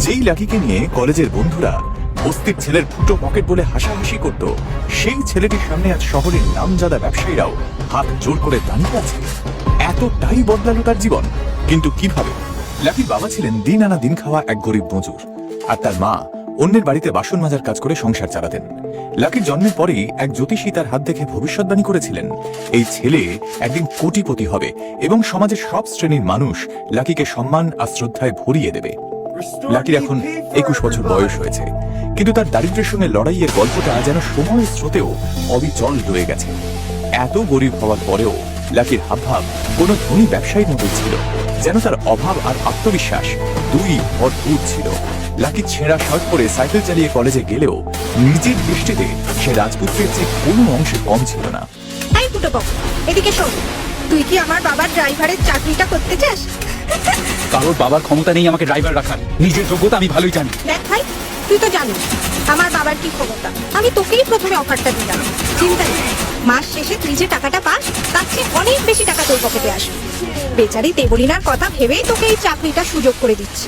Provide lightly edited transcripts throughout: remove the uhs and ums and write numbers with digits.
যেই লাকিকে নিয়ে কলেজের বন্ধুরা বস্তির ছেলের ফুটো পকেট বলে হাসাহাসি করত, সেই ছেলেটির সামনে আজ শহরের নামজাদা ব্যবসায়ীরাও হাত জোর করে দাঁড়িয়ে আছে। এতটাই বদলালো তার জীবন। কিন্তু কিভাবে? লাকির বাবা ছিলেন দিন আনা দিন খাওয়া এক গরিব মজুর, আর তার মা অন্যের বাড়িতে বাসন মাজার কাজ করে সংসার চালাতেন। লাকির জন্মের পরেই এক জ্যোতিষী তার হাত দেখে ভবিষ্যৎবাণী করেছিলেন, এই ছেলে একদিন কোটিপতি হবে এবং সমাজের সব শ্রেণীর মানুষ লাকিকে সম্মান আর শ্রদ্ধায় ভরিয়ে দেবে। লাকির এখন 21 বছর বয়স হয়েছে, কিন্তু তার দারিদ্র্যের সঙ্গে লড়াইয়ের গল্পটা যেন সময়ের স্রোতেও অবিচল রয়ে গেছে। এত গরিব হওয়ার পরেও লাকির হাবভাব কোনো ধনী ব্যবসায়ীর মতোই ছিল, যেন তার অভাব আর আত্মবিশ্বাস দুই অদ্ভুত ছিল। লাকি ছেঁড়া শার্ট পরে সাইকেল চালিয়ে কলেজে গেলেও নিজের দৃষ্টিতে সে রাজপুত্রের চেয়ে কোনো অংশে কম ছিল না। এই ফুটো বাবু, এদিকে শোন, তুই কি আমার বাবার ড্রাইভারের চাকরিটা করতে চাস? কারোর বাবার ক্ষমতা নেই আমাকে ড্রাইভার রাখার, নিজের যোগ্যতা আমি ভালোই জানি। দেখ ভাই, তুই তো জানিস আমার বাবার কি ক্ষমতা। আমি তোকেই প্রথমে অফারটা দিলাম, চিন্তা নেই, মাস শেষে তুই যে টাকাটা পাস তার চেয়ে অনেক বেশি টাকা তোর পকেটে আসবে। বেচারি দেবলীনার কথা ভেবেই তোকে এই চাকরিটা সুযোগ করে দিচ্ছি।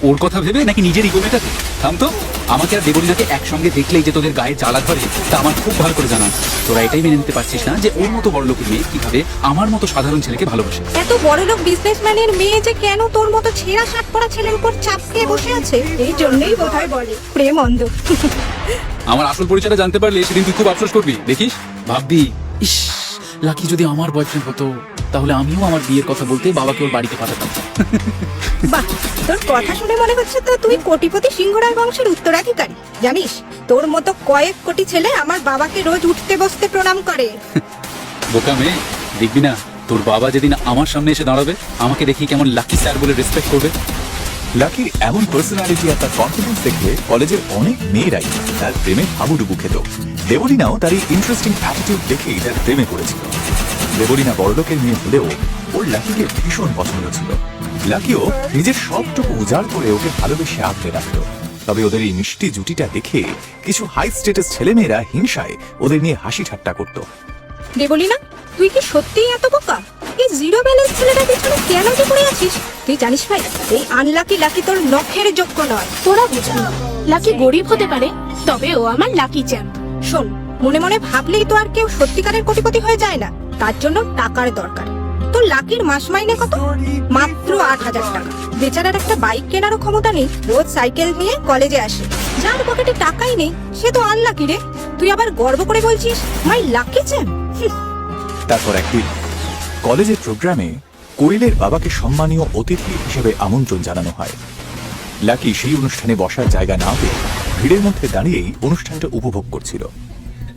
ওর কথা ভেবে নাকি নিজের ইগো মেটাতে? থাম তো, আমাকে আর দেবলীনাকে একসঙ্গে দেখলেই যে তোদের গায়ে জ্বালা ধরে তা আমার খুব ভালো করে জানা। তোরা এটাই মেনে নিতে পারছিস না যে ওর মতো বড়লোকের মেয়ে কিভাবে আমার মতো সাধারণ ছেলেকে ভালোবাসে। এত বড়লোক বিজনেসম্যানের মেয়ে যে কেন তোর মতো ছেঁড়া শার্ট পরা ছেলের উপর চাপ খেয়ে বসে আছে, এই জন্যই বোধহয় বলে প্রেম অন্ধ। আমার আসল পরিচয়টা জানতে পারলে সেদিন তুই খুব আফসোস করবি, দেখিস ভাববি, ইস লাকি যদি আমার বয়ফ্রেন্ড হতো তাহলে আমিও আমার বিয়ের কথা বলতে বাবাকে ওর বাড়িতে পাঠাতাম। বাহ, তোর কথা শুনে মনে হচ্ছে তো তুই কোটিপতি সিংহরায় বংশের উত্তরাধিকারী। জানিস, তোর মতো কয়েক কোটি ছেলে আমার বাবাকে রোজ উঠতে বসতে প্রণাম করে। বোকা মেয়ে, দেখবি না তোর বাবা যেদিন আমার সামনে এসে দাঁড়াবে আমাকে দেখি কেমন লাকি স্যার বলে রেসপেক্ট করবে। লাকির এমন পার্সোনালিটি আর তার কনফিডেন্স দেখে কলেজের অনেক মেয়েরাই তার প্রেমে হাবুডুবু খেত। দেবলীনাও তার এই ইন্টারেস্টিং অ্যাটিটিউড দেখেই তার প্রেমে পড়েছিল। দেবলীনা বড়লোকের মেয়ে হলেও ওর লাকিকে ভীষণ পছন্দ ছিল। লাকিও নিজের সবটুকু উজাড় করে ওকে ভালোবেসে আঁকড়ে রাখত। তবে ওদের এই মিষ্টি জুটিটা দেখে কিছু হাই স্ট্যাটাস ছেলেমেয়েরা হিংসায় ওদের নিয়ে হাসি ঠাট্টা করত। দেবলীনা, তুই কি সত্যিই এত বোকা? এই জিরো ব্যালেন্স ছেলেটার পিছনে কেন যে পড়ে আছিস? তুই জানিস ভাই, এই আনলাকি লাকি তোর নখের যোগ্য নয়। তোরা বুঝা, লাকি গরিব হতে পারে, তবে ও আমার লাকি চ্যাম্প। শোন, মনে মনে ভাবলেই তো আর কেউ সত্যিকারের কোটিপতি হয়ে যায় না, তার জন্য টাকার দরকার। তোর লাকির মাস মাইনে কত? মাত্র 8,000 টাকা। বেচারার একটা বাইক কেনারও ক্ষমতা নেই, রোজ সাইকেল নিয়ে কলেজে আসে। যার পকেটে টাকাই নেই সে তো আনলাকি রে। তুই আবার গর্ব করে বলছিস মাই লাকি চ্যাম্প। তারপর একদিন কলেজের প্রোগ্রামে কোয়েলের বাবাকে সম্মানীয় অতিথি হিসেবে আমন্ত্রণ জানানো হয়। লাকি সেই অনুষ্ঠানে বসার জায়গা না পেয়ে ভিড়ের মধ্যে দাঁড়িয়েই অনুষ্ঠানটা উপভোগ করছিল।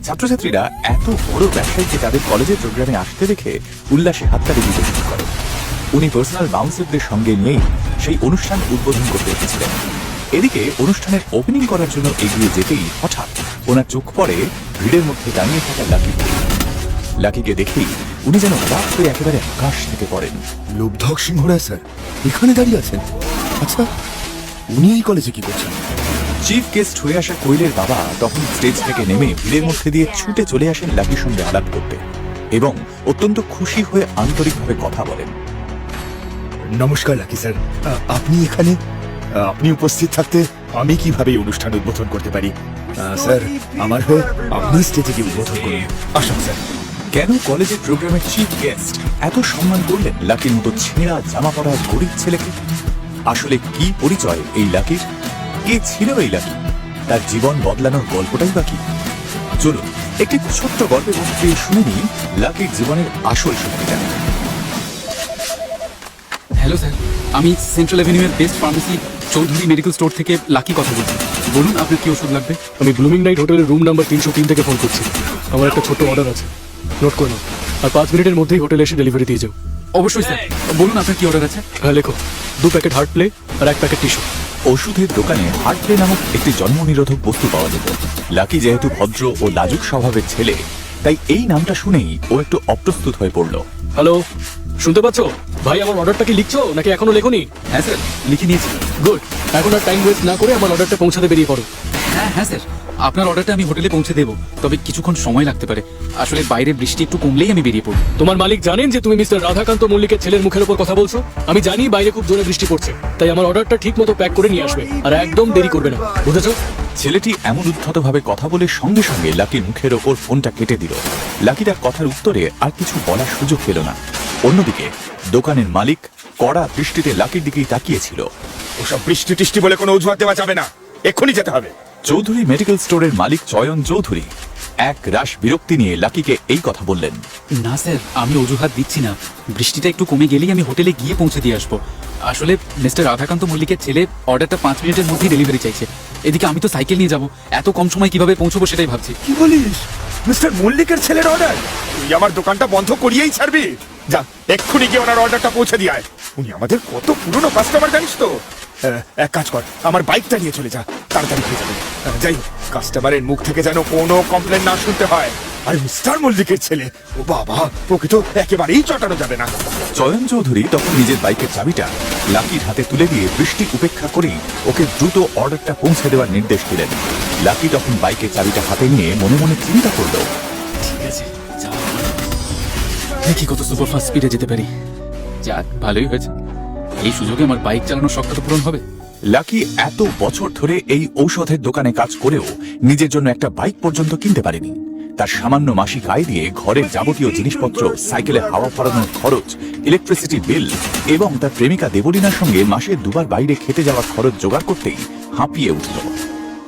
ছাত্রছাত্রীরা এত বড় ব্যবসায়ীকে তাদের কলেজের প্রোগ্রামে আসতে দেখে উল্লাসে হাততালি দিতে শুরু করে। উনি পার্সোনাল বাউন্সারদের সঙ্গে নিয়েই সেই অনুষ্ঠান উদ্বোধন করতে এসেছিলেন। এদিকে অনুষ্ঠানের ওপেনিং করার জন্য এগিয়ে যেতেই হঠাৎ ওনার চোখ পড়ে ভিড়ের মধ্যে দাঁড়িয়ে থাকা লাকিকে। লাকিকে দেখেই উনি যেন হঠাৎ করে একেবারে আকাশ থেকে পড়েন। লোকধক সিংহরায় স্যার এখানে দাঁড়িয়ে আছেন? আচ্ছা, উনি এই কলেজে কি করছেন? চিফ গেস্ট হয়ে আসা কোয়েলের বাবা তখন স্টেজ থেকে নেমে ভিড়ের মধ্যে দিয়ে ছুটে চলে আসেন লাকির সঙ্গে আলাপ করতে এবং অত্যন্ত খুশি হয়ে আন্তরিকভাবে কথা বলেন। নমস্কার লাকি স্যার, আপনি এখানে? আপনি উপস্থিত থাকতে আমি কিভাবে এই অনুষ্ঠান উদ্বোধন করতে পারি? স্যার, আমার হয়ে আপনি স্টেজে গিয়ে উদ্বোধন করুন। আসুন স্যার। কেন কলেজের প্রোগ্রামের চিফ গেস্ট এত সম্মান করলেন লাকির মতো ছেঁড়া জামা পরা গরিব ছেলেকে? আসলে কি পরিচয় এই লাকির? কে ছিল এই লাকি? তার জীবন বদলানোর গল্পটাই বাকি। চলুন একটি ছোট্ট গল্পের মধ্যে শুনে নিই লাকির জীবনের আসল সত্যিটা। হ্যালো স্যার, আমি সেন্ট্রাল এভিনিউয়ের best pharmacy Chowdhury medical store থেকে লাকি কথা বলছি। বলুন আপনার কি ওষুধ লাগবে? আমি ব্লুমিং নাইট হোটেলের রুম নাম্বার 303 থেকে ফোন করছি। আমার একটা ছোট্ট অর্ডার আছে, নোট করে নাও। আর 5 মিনিটের মধ্যেই হোটেলে এসে ডেলিভারি দিয়ে যাও। অবশ্যই স্যার, বলুন আপনার কি অর্ডার আছে? হ্যাঁ লেখো, 2 প্যাকেট হার্ট প্লে আর 1 প্যাকেট টিস্যু। ওষুধের দোকানে হার্ট প্লে নামক একটি জন্ম নিরোধক বস্তু পাওয়া যেত। লাকি যেহেতু ভদ্র ও লাজুক স্বভাবের ছেলে, তাই এই নামটা শুনেই ও একটু অপ্রস্তুত হয়ে পড়ল। হ্যালো, শুনতে পাচ্ছ? ভাই, আমার অর্ডারটা কি লিখছো নাকি এখনো লেখোনি? হ্যাঁ স্যার, লিখে নিয়েছি। গুড, এখন আর টাইম ওয়েস্ট না করে আমার অর্ডারটা পৌঁছাতে বেরিয়ে পড়ো। হ্যাঁ স্যার, আপনার অর্ডারটা আমি হোটেলে পৌঁছে দেবো, তবে কিছুক্ষণ সময় লাগতে পারে। আসলে বাইরে বৃষ্টি একটু কমলেই আমি বেরিয়ে পড়ব। তোমার মালিক জানেন যে তুমি মিস্টার রাধাকান্ত মল্লিকের ছেলের মুখের উপর কথা বলছো? আমি জানি বাইরে খুব জোরে বৃষ্টি পড়ছে, তাই আমার অর্ডারটা ঠিক মতো প্যাক করে নিয়ে আসবে, আর একদম দেরি করবে না, বুঝেছো? ছেলেটি এমন উদ্ধতভাবে কথা বলে সঙ্গে সঙ্গে লাকির মুখের ওপর ফোনটা কেটে দিল। লাকি তার কথার উত্তরে আর কিছু বলার সুযোগ পেল না। অন্যদিকে দোকানের মালিক কড়া দৃষ্টিতে লাকির দিকেই তাকিয়েছিল। ওসব বৃষ্টি টিষ্টি বলে কোনো অজুহাত দেওয়া যাবে না, এক্ষুনি যেতে হবে। চৌধুরী মেডিকেল স্টোরের মালিক চয়ন চৌধুরী এক রাশ বিরক্তি নিয়ে লাকিকে এই কথা বললেন। না স্যার, আমি অজুহাত দিচ্ছি না। বৃষ্টিটা একটু কমে গেলেই আমি হোটেলে গিয়ে পৌঁছে দিয়ে আসবো। আসলে মিস্টার রাধাকান্ত মল্লিকের ছেলে অর্ডারটা 5 মিনিটের মধ্যেই ডেলিভারি চাইছে। এদিকে আমি তো সাইকেল নিয়ে যাব, এত কম সময় কিভাবে পৌঁছবো সেটাই ভাবছি। কি বলিস? মিস্টার মল্লিকের ছেলের অর্ডার? তুই আমার দোকানটা বন্ধ করিয়েই ছাড়বি? যা, এক্ষুনি গিয়ে ওনার অর্ডারটা পৌঁছে দিয়ে আয়। উনি আমাদের কত পুরনো কাস্টমার জানিস তো। এক কাজ কর, আমার বাইকটা নিয়ে চলে যা, তাড়াতাড়ি হয়ে যাবে। যাই হোক, কাস্টমারের মুখ থেকে যেন কোনো কমপ্লেন না শুনতে হয়। আর মিস্টার মল্লিকের ছেলে, ও বাবা, ওকে তো একেবারেই চটানো যাবে না। চয়ন চৌধুরী তখন নিজের বাইকের চাবিটা লাকির হাতে তুলে দিয়ে বৃষ্টি উপেক্ষা করেই ওকে দ্রুত অর্ডারটা পৌঁছে দেওয়ার নির্দেশ দিলেন। লাকি তখন বাইকের চাবিটা হাতে নিয়ে মনে মনে চিন্তা করলো, ঠিক আছে, যাও। দেখি কত সুপারফাস্ট স্পিডে যেতে পারি। যাক, ভালোই হয়েছে। এই সুযোগে আমার বাইক চালানোর শখটা তো পূরণ হবে। লাকি এত বছর ধরে এই ঔষধের দোকানে কাজ করেও নিজের জন্য একটা বাইক পর্যন্ত কিনতে পারেনি। তার সামান্য মাসিক আয় দিয়ে ঘরের যাবতীয় জিনিসপত্র, সাইকেলে হাওয়া ভরানোর খরচ, ইলেকট্রিসিটি বিল এবং তার প্রেমিকা দেবলীনার সঙ্গে মাসে 2 বার বাইরে খেতে যাওয়ার খরচ জোগাড় করতেই হাঁপিয়ে উঠল।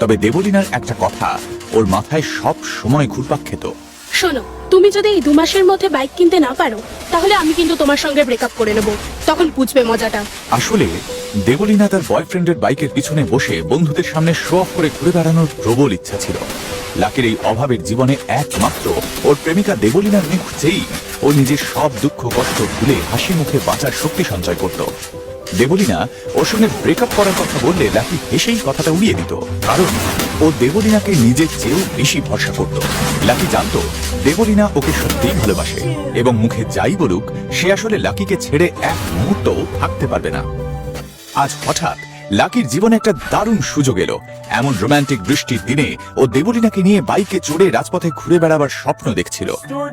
তবে দেবলীনার একটা কথা ওর মাথায় সব সময় ঘুরপাক খেত। শোনো, তুমি যদি এই 2 মাসের মধ্যে বাইক কিনতে না পারো, তাহলে আমি কিন্তু তোমার সঙ্গে ব্রেকআপ করে নেব, তখন বুঝবে মজাটা। আসলে দেবলীনা তার বয়ফ্রেন্ডের বাইকের পিছনে বসে বন্ধুদের সামনে শো অফ করে ঘুরে বেড়ানোর প্রবল ইচ্ছা ছিল। লাকির এই অভাবের জীবনে একমাত্র ওর প্রেমিকা দেবলীনার মুখ চেয়েই ও নিজের সব দুঃখ কষ্ট ভুলে হাসি মুখে বাঁচার শক্তি সঞ্চয় করত। দেবলীনা ওর সঙ্গে ব্রেকআপ করার কথা বললে লাকি হেসেই কথাটা উড়িয়ে দিত, কারণ ও দেবলীনাকে নিজের চেয়েও বেশি ভরসা করত। লাকি জানতো দেবলীনা ওকে সত্যিই ভালোবাসে এবং মুখে যাই বলুক সে আসলে লাকিকে ছেড়ে এক মুহূর্তও থাকতে পারবে না। আজ হঠাৎ লাকির জীবনে একটা দারুণ সুযোগ এলো। এমন রোমান্টিক বৃষ্টির দিনে ও দেবলীনাকে নিয়ে বাইকে চড়ে রাজপথে ঘুরে বেড়াবার স্বপ্ন দেখছিল।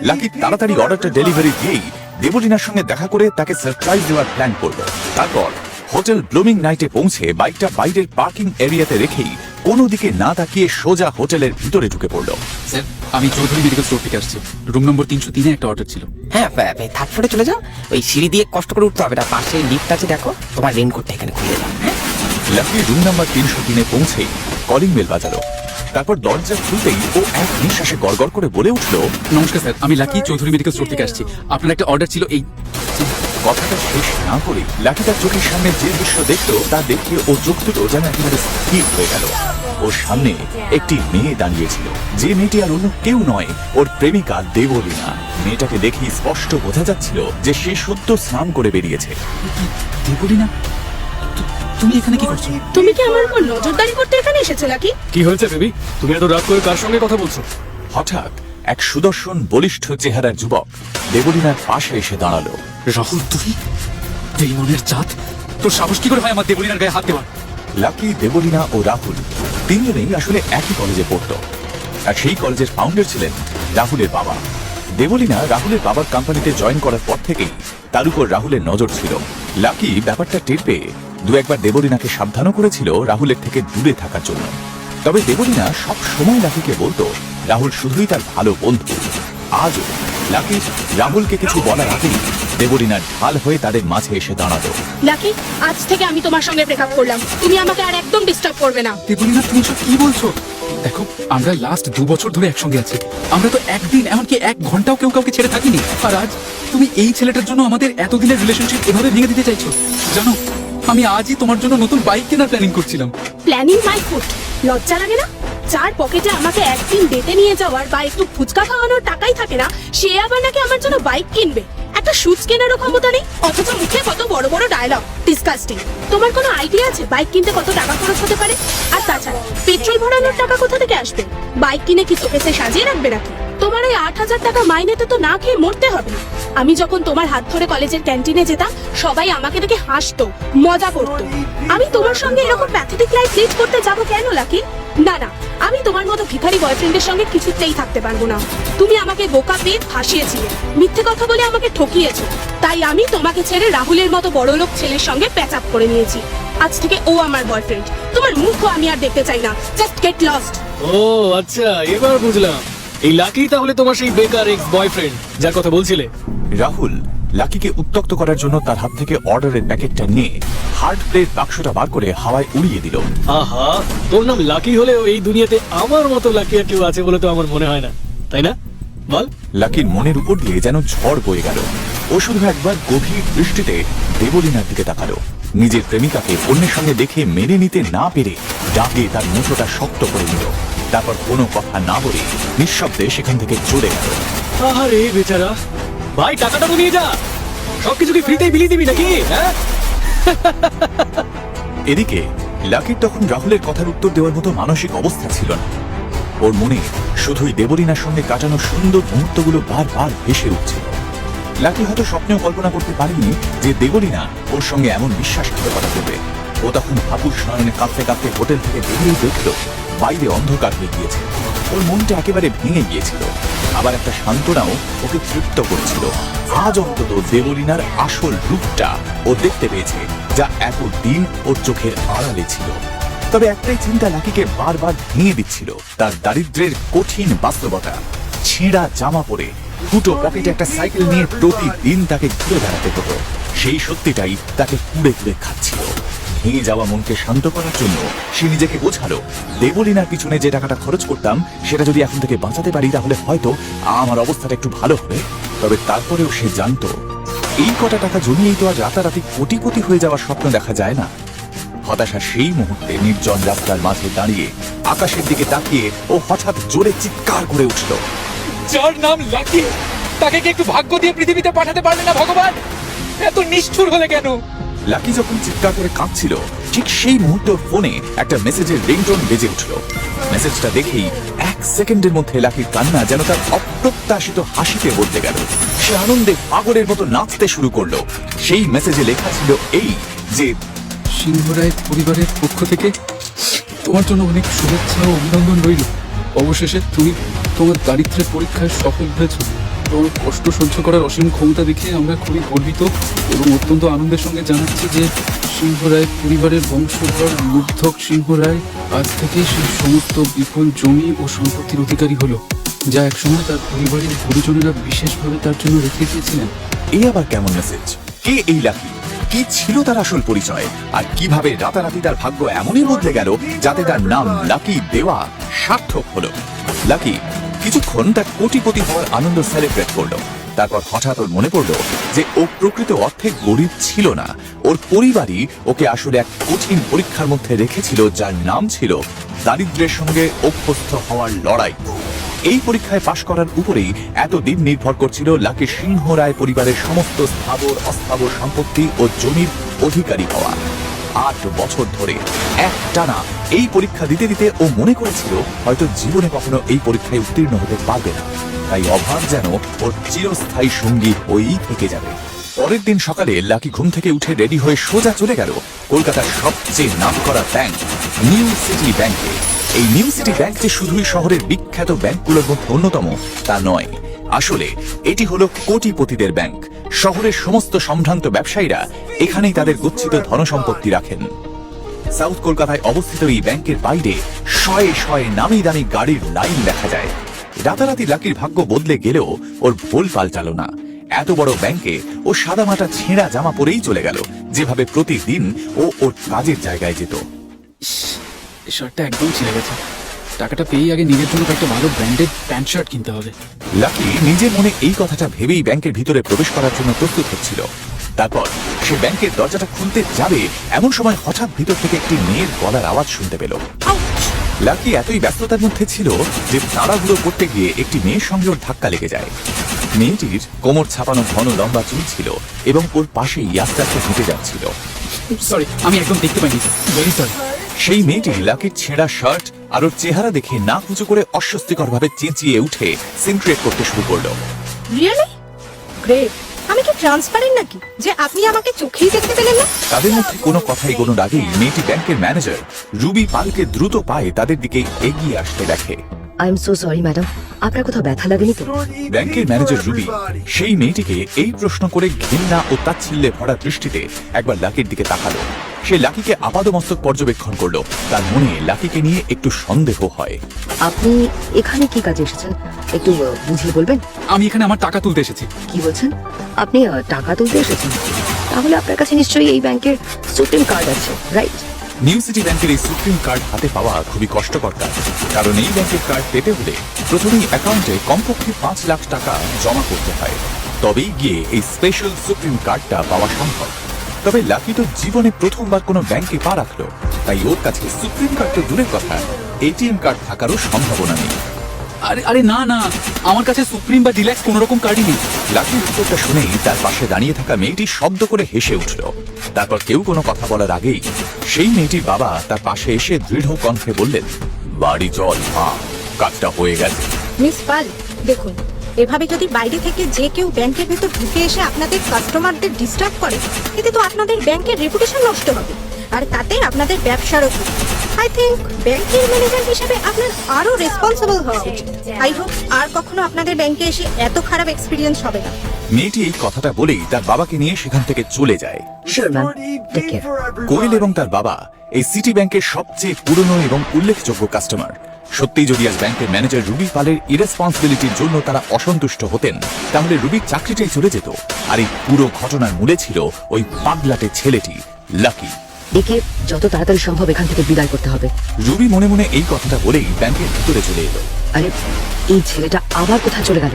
লাকি তাড়াতাড়ি অর্ডারটা ডেলিভারি দিয়েই দেবলীনার সঙ্গে দেখা করে তাকে সারপ্রাইজ দেওয়ার প্ল্যান করলো। তারপর হোটেল ব্লুমিং নাইটে পৌঁছে বাইকটা বাইরের পার্কিং এরিয়াতে রেখেই কোনো দিকে না তাকিয়ে সোজা হোটেলের ভিতরে ঢুকে পড়লো। স্যার, আমি চৌধুরী মেডিকেল স্টোর থেকে আসছি। রুম নম্বর 303 একটা অর্ডার ছিল। হ্যাঁ, 3rd ফ্লোরে চলে যাও, ওই সিঁড়ি দিয়ে কষ্ট করে উঠতে হবে না, পাশে লিফট আছে, দেখো তোমার রেনকোটটা এখানে খুলে যাও। লাকি রুম নাম্বার 303 পৌঁছেই কলিং বেল বাজালো। তারপর দরজা খুলতেই ও এক নিঃশ্বাসে গড়গড় করে বলে উঠলো, নমস্কার স্যার, আমি লাকি চৌধুরী মেডিকেল স্টোর থেকে আসছি। আপনার একটা অর্ডার ছিল। এই কথাটা শেষ না করে লাকি তার চোখের সামনে যে দৃশ্য দেখলো তা দেখে ও চোখ দুটো যেন একেবারে স্থির হয়ে গেল। ওর সামনে একটি মেয়ে দাঁড়িয়েছিল, যে মেয়েটি আর অন্য কেউ নয়, ওর প্রেমিকা দেবলীনা। মেয়েটাকে দেখেই স্পষ্ট বোঝা যাচ্ছিল যে সে সদ্য স্নান করে বেরিয়েছে। দেবলীনা, তুমি এখানে কি করছো? তুমি কি আমার উপর নজরদারি করতে এখানে এসেছো নাকি? কি হয়েছে বেবি? তুমি এত রাত করে কার সঙ্গে কথা বলছো? হঠাৎ এক সুদর্শন বলিষ্ঠ চেহারার যুবক দেবলীনার পাশে এসে দাঁড়ালো। রাহুল, তুই? এই মনের চাঁদ, তোর সাহস কি করে হয় আমার দেবলীনার গায়ে হাত দেওয়ার? লাকি, দেবলীনা ও রাহুল তিনজনেই আসলে একই কলেজে পড়তো, আর সেই কলেজের ফাউন্ডার ছিলেন রাহুলের বাবা। দেবলীনা রাহুলের বাবার কোম্পানিতে জয়েন করার পর থেকেই তার উপর রাহুলের নজর ছিল। লাকি ব্যাপারটা টের পেয়ে 2-1 বার দেবলীনাকে সাবধানও করেছিল রাহুলের থেকে দূরে থাকার জন্য। তবে দেবলীনা সব সময় লাকিকে বলতো রাহুল শুধুই তার ভালো বন্ধু। আজও লাকি রাহুলকে কিছু বলার আগেই দেবলীনার ঢাল হয়ে তাদের মাঝে এসে দাঁড়ালো। লাকি, আজ থেকে আমি তোমার সঙ্গে ব্রেকআপ করলাম, তুমি আমাকে আর একদম ডিস্টার্ব করবে না। দেবলীনা, তুমি সব কি বলছো? দেখো, আমরা লাস্ট 2 বছর ধরে একসঙ্গে আছি। আমরা তো একদিন, এমনকি 1 ঘন্টাও কেউ কাউকে ছেড়ে থাকিনি। আর আজ তুমি এই ছেলেটার জন্য আমাদের এতদিনের রিলেশনশিপ এভাবে ভেঙে দিতে চাইছো? জানো, আমি আজই তোমার জন্য নতুন বাইক কেনার প্ল্যানিং করছিলাম। প্ল্যানিং মাই ফুট, লজ্জা লাগে না? যার পকেটে আমাকে একদিন ডেটে নিয়ে যাওয়ার বা একটু ফুচকা খাওয়ানোর টাকাই থাকে না, সে আবার নাকি আমার জন্য বাইক কিনবে? একটা শুজ কেনারও ক্ষমতা নেই, অথচ মুখে কত বড় বড় ডায়লগ। ডিসকাস্টিং। তোমার কোনো আইডিয়া আছে বাইক কিনতে কত টাকা খরচ হতে পারে? আর তাছাড়া পেট্রোল ভরানোর টাকা কোথা থেকে আসবে? বাইক কিনে কি শোকেসে সাজিয়ে রাখবে নাকি? তোমার এই 8,000 টাকা মাইনেতে তো না খেয়ে মরতে হবে। আমি যখন তোমার হাত ধরে কলেজের ক্যান্টিনে যেতাম, সবাই আমাকে দেখে হাসতো, মজা করতো। আমি তোমার সঙ্গে এরকম প্যাথেটিক লাইফ লিড করতে যাবো কেন লাকি? না না, আমি তোমার মতো ভিখারি বয়ফ্রেন্ডের সঙ্গে কিছুতেই থাকতে পারবো না। তুমি আমাকে বোকা পেয়ে ফাঁসিয়েছিলে, মিথ্যে কথা বলে আমাকে ঠকিয়েছো। তাই আমি তোমাকে ছেড়ে রাহুলের মতো বড়লোক ছেলের সঙ্গে প্যাচ আপ করে নিয়েছি। আজ থেকে ও আমার বয়ফ্রেন্ড। তোমার মুখও আমি আর দেখতে চাই না। Just get lost. ও আচ্ছা, এবার বুঝলাম। এই লাকি তাহলে তোমার সেই বেকার এক্স বয়ফ্রেন্ড যার কথা বলছিলে। রাহুল লাকিকে উত্ত্যক্ত করার জন্য তার হাত থেকে অর্ডারের প্যাকেটটা নিয়ে হার্ড প্লেট বাক্সটা বার করে হাওয়ায় উড়িয়ে দিল। আহা, তোর নাম লাকি হলেও এই দুনিয়াতে আমার মতো লাকি আর কেউ আছে বলে তো আমার মনে হয় না, তাই না? বল। লাকির মনের উপর দিয়ে যেন ঝড় বয়ে গেল। ও শুধু একবার গভীর দৃষ্টিতে দেবলীনার দিকে তাকালো। নিজের প্রেমিকাকে অন্যের সঙ্গে দেখে মেনে নিতে না পেরে ডাকে তার মুঠোটা শক্ত করে নিল। তারপর কোনো কথা না বলে নিঃশব্দে সেখান থেকে চলে গেল। আরে বেচারা, ভাই টাকাটা তো নিয়ে যা। সবকিছু কি ফ্রিতেই বিলিয়ে দিবি নাকি? হ্যাঁ। এদিকে লাকির তখন রাহুলের কথার উত্তর দেওয়ার মতো মানসিক অবস্থা ছিল না। ওর মনে শুধুই দেবলীনার সঙ্গে কাটানো সুন্দর মুহূর্তগুলো বারবার ভেসে উঠছিল। লাকি হয়তো স্বপ্নেও কল্পনা করতে পারেনি যে দেবলীনা ওর সঙ্গে এমন বিশ্বাসঘাতকতা করবে। ও তখন ভাবুর শয়নে কাঁপতে কাঁপতে হোটেল থেকে বেরিয়ে দেখল বাইরে অন্ধকার হয়ে গিয়েছে। ওর মনটা একেবারে ভেঙে গিয়েছিল। আবার একটা সান্ত্বনাও ওকে তৃপ্ত করছিল। আজ অন্তত দেবলীনার আসল রূপটা ও দেখতে পেয়েছে, যা এতদিন ওর চোখের আড়ালে ছিল। তবে একটাই চিন্তা লাকিকে বারবার ভেঙে দিচ্ছিল, তার দারিদ্র্যের কঠিন বাস্তবতা। ছেঁড়া জামা পরে ফুটো পকেটে একটা সাইকেল নিয়ে প্রতিদিন তাকে ঘুরে বেড়াতে হতো। সেই সত্যিটাই তাকে কুড়ে কুড়ে খাচ্ছিল। ভেঙে যাওয়া মনকে শান্ত করার জন্য সে নিজেকে বোঝালো, দেবলীনার পিছনে যে টাকাটা খরচ করতাম সেটা যদি এখন থেকে বাঁচাতে পারি তাহলে হয়তো আমার অবস্থাটা একটু ভালো হবে। তবে তারপরেও সে জানতো এই কটা টাকা জমিয়েই তো আর রাতারাতি কোটিপতি হয়ে যাওয়ার স্বপ্ন দেখা যায় না। হতাশা সেই মুহূর্তে নির্জন রাস্তার মাঝে দাঁড়িয়ে আকাশের দিকে তাকিয়ে ও হঠাৎ জোরে চিৎকার করে উঠল, যার নাম লাকি, তাকে কি একটু ভাগ্য দিয়ে পৃথিবীতে পাঠাতে পারবে না ভগবান? এত নিষ্ঠুর হলে কেন? লাকি যখন চিৎকার করে কাঁদছিল ঠিক সেই মুহূর্তে ফোনে একটা মেসেজের রিংটোন বেজে উঠল। মেসেজটা দেখেই 1 সেকেন্ডের মধ্যে লাকির কান্না যেন তার অপ্রত্যাশিত হাসিতে বদলে গেল। সে আনন্দে পাগলের মতো নাচতে শুরু করলো। সেই মেসেজে লেখা ছিল এই যে, সিংহরায় পরিবারের পক্ষ থেকে তোমার জন্য অনেক শুভেচ্ছা ও অভিনন্দন রইল। অবশেষে তুমি তোমার দারিদ্র্যের পরীক্ষায় সফল হয়েছ। তোমার কষ্ট সহ্য করার অসীম ক্ষমতা দেখে আমরা খুবই গর্বিত এবং অত্যন্ত আনন্দের সঙ্গে জানাচ্ছি যে সিংহরায় পরিবারের বংশধর লুব্ধক সিংহরায় আজ থেকে সেই সমস্ত বিপুল জমি ও সম্পত্তির অধিকারী হলো, যা একসময় তার পরিবারের গুরুজনেরা বিশেষভাবে তার জন্য রেখে দিয়েছিলেন। এই আবার কেমন মেসেজ? কে এই লাকি? কি ছিল তার আসল পরিচয়? আর কিভাবে রাতারাতি তার ভাগ্য এমনই বদলে গেল যাতে তার নাম লাকি দেওয়া সার্থক হলো? লাকি কিছুক্ষণ তার কোটিপতি হওয়ার আনন্দ সেলিব্রেট করলো। তারপর হঠাৎ ওর মনে পড়লো যে ও প্রকৃত অর্থে গরিব ছিল না। ওর পরিবারই ওকে আসলে এক কঠিন পরীক্ষার মধ্যে রেখেছিল, যার নাম ছিল দারিদ্র্যের সঙ্গে অভ্যস্ত হওয়ার লড়াই। এই পরীক্ষায় পাশ করার উপরেই এতদিন নির্ভর করছিল লাকি সিংহরায় পরিবারের সমস্ত স্থাবর অস্থাবর সম্পত্তি ও জমির অধিকারী হওয়া। 8 বছর ধরে একটানা এই পরীক্ষা দিতে দিতে ও মনে করেছিল হয়তো জীবনে কখনো এই পরীক্ষায় উত্তীর্ণ হতে পারবে না। তাই অভাব যেন ওর চিরস্থায়ী সঙ্গী হয়েই থেকে যাবে। পরের দিন সকালে লাকি ঘুম থেকে উঠে রেডি হয়ে সোজা চলে গেল কলকাতার সবচেয়ে নামকরা ব্যাংক নিউ সিটি ব্যাংকে। এই নিউ সিটি ব্যাংক যে শুধুই শহরের বিখ্যাত ব্যাংকগুলোর মধ্যে অন্যতম তা নয়, আসলে এটি হলো কোটিপতিদের ব্যাংক। শহরের সমস্ত সম্ভ্রান্ত ব্যবসায়ীরা এখানেই তাদের গচ্ছিত ধনসম্পত্তি রাখেন। সাউথ কলকাতায় অবস্থিত এই ব্যাংকের বাইরে শয়ে শয়ে নামি দামি গাড়ির লাইন দেখা যায়। রাতারাতি লাকির ভাগ্য বদলে গেলেও ওর ভুল পাল্টালো না। এত বড় ব্যাংকে ও সাদামাটা ছেঁড়া জামা পরেই চলে গেল, যেভাবে প্রতিদিন ও ওর কাজের জায়গায় যেত। এই শার্টটা একদম ছিঁড়ে গেছে। টাকাটা পেয়ে আগে নিজের জন্য একটা ভালো ব্র্যান্ডেড প্যান্ট শার্ট কিনতে হবে। লাকি নিজের মনে এই কথাটা ভেবেই ব্যাংকের ভিতরে প্রবেশ করার জন্য প্রস্তুত হচ্ছিল। তারপর সে ব্যাংকের দরজাটা খুলতে যাবে এমন সময় হঠাৎ ভিতর থেকে একটি মেয়ের গলার আওয়াজ শুনতে পেল। লাকি এতই ব্যস্ততার মধ্যে ছিল যে তাড়াহুড়ো করতে গিয়ে একটি মেয়ের সঙ্গে ওর ধাক্কা লেগে যায়। মেয়েটির কোমর ছাপানো ঘন লম্বা চুল ছিল এবং ওর পাশেই আস্তে আস্তে হেঁটে যাচ্ছিল। সরি, আমি একদম দেখতে পাইনি, ভেরি সরি। সেই মেয়েটি লাকির ছেঁড়া শার্ট আর ওর চেহারা দেখে নাক উঁচু করে অস্বস্তিকর ভাবে চেঁচিয়ে উঠে সিনক্রেট করতে শুরু করলো। Really great. আমি কি ট্রান্সপারেন্ট নাকি যে আপনি আমাকে চোখেই দেখতে পেলেন না? তাদের মধ্যে কোনো কথা এগোনোর আগেই মেয়েটি ব্যাংকের ম্যানেজার রুবি পালকে দ্রুত পায়ে তাদের দিকে এগিয়ে আসতে দেখে। I am so sorry madam, আপনার কোথাও ব্যথা লাগেনি তো? ব্যাংকের ম্যানেজার রুবি সেই মেয়েটিকে এই প্রশ্ন করে ঘৃণা ও তাচ্ছিল্যে ভরা দৃষ্টিতে একবার লাকির দিকে তাকালো। সে লাকিকে আপাদমস্তক পর্যবেক্ষণ করলো। তার মনে লাকিকে নিয়ে একটু সন্দেহ হয়। আপনি এখানে কি কাজে এসেছেন একটু বুঝিয়ে বলবেন? আমি এখানে আমার টাকা তুলতে এসেছি। কি বলছেন? আপনি টাকা তুলতে এসেছেন? তাহলে আপনার কাছে নিশ্চয়ই এই ব্যাংকের সুপ্রিম কার্ড আছে, রাইট? নিউ সিটি ব্যাংকের এই সুপ্রিম কার্ড হাতে পাওয়া খুবই কষ্টকর কাজ, কারণ এই ব্যাংকের কার্ড পেতে হলে প্রথমেই অ্যাকাউন্টে কমপক্ষে 5 লাখ টাকা জমা করতে হয়, তবেই গিয়ে এই স্পেশাল সুপ্রিম কার্ডটা পাওয়া সম্ভব। তবে লাকি তো জীবনে প্রথমবার কোনো ব্যাংকে পা রাখলো, তাই ওর কাছে সুপ্রিম কার্ড তো দূরের কথা, এটিএম কার্ড থাকারও সম্ভাবনা নেই। আরে আরে না না, আমার কাছে সুপ্রিম বা ডিলাক্স কোনো রকম কার্ডই নেই। লাকির উত্তরটা শুনেই তার পাশে দাঁড়িয়ে থাকা মেয়েটি শব্দ করে হেসে উঠল। তারপর কেউ কোনো কথা বলার আগেই সেই মেয়েটির বাবা তার পাশে এসে দৃঢ় কণ্ঠে বললেন, বাড়ি চল মা, কাজটা হয়ে গেছে। মিস পাল, দেখুন এভাবে যদি বাইরে থেকে যে কেউ ব্যাংকের ভেতর ঢুকে এসে আপনাদের কাস্টমারদের ডিস্টার্ব করে, এতে তো আপনাদের ব্যাংকের রেপুটেশন নষ্ট হবে, আর তাতে আপনাদের ব্যবসারও ক্ষতি। আই থিঙ্ক ব্যাংকের ম্যানেজার হিসেবে আপনার আরো রেসপন্সিবল হওয়া উচিত। আই হোপ আর কখনো আপনাদের ব্যাংকে এসে এত খারাপ এক্সপিরিয়েন্স হবে না। মেয়েটি এই কথাটা বলেই তার বাবাকে নিয়ে সেখান থেকে চলে যায়। Sure ma'am, take care. Koel এবং তার বাবা এই সিটি ব্যাংকের সবচেয়ে পুরনো এবং উল্লেখযোগ্য কাস্টমার। সত্যি যদি আজ ব্যাংকের ম্যানেজার রুবি পালের ইরেসপন্সিবিলিটির জন্য তারা অসন্তুষ্ট হতেন, তাহলে রুবির চাকরিটাই চলে যেত। আর এই পুরো ঘটনার মূলে ছিল ওই পাগলাটে ছেলেটি লাকি। একে যত তাড়াতাড়ি সম্ভব এখান থেকে বিদায় করতে হবে। রুবি মনে মনে এই কথাটা বলেই ব্যাংকের ভিতরে চলে এলো। আরে এই ছেলেটা আবার কোথায় চলে গেল?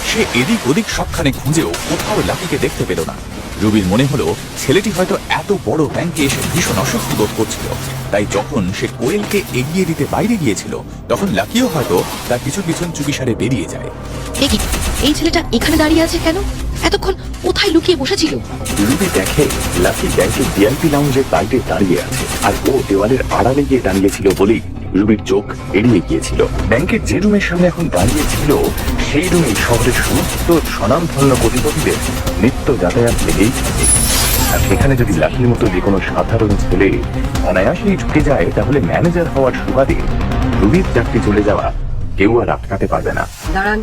সে এদিক ওদিক সবখানে খুঁজেও কোথাও লাকিকে দেখতে পেল না। রুবির মনে হলো ছেলেটি হয়তো এত বড় ব্যাংকে এসে ভীষণ অস্বস্তি বোধ করছিল, তাই যখন সে কোয়েলকে এগিয়ে দিতে বাইরে গিয়েছিল, তখন লাকিও হয়তো তার পিছন পিছন চুপিসারে বেরিয়ে যায়। দেখি এই ছেলেটা এখানে দাঁড়িয়ে আছে কেন? এতক্ষণ কোথায় লুকিয়ে বসেছিল? রুবি দেখে লাকি ব্যাংকের ভিআইপি লাউঞ্জের বাইরে দাঁড়িয়ে আছে, আর ও দেওয়ালের আড়ালে গিয়ে দাঁড়িয়েছিল বলেই রুবির চোখ এড়িয়ে গিয়েছিল। ব্যাংকের যে রুমের সামনে এখন দাঁড়িয়ে ছিল, সেই রুমে শহরের সমস্ত স্বনামধন্য কোটিপতিদের নিত্য যাতায়াত লেগেই থাকে। আর সেখানে যদি লাকির মতো যে কোনো সাধারণ ছেলে অনায়াসেই ঢুকে যায়, তাহলে ম্যানেজার হওয়ার সুবাদে রুবির চাকরি চলে যাওয়া কেউ আর আটকাতে পারবে না। দাঁড়ান,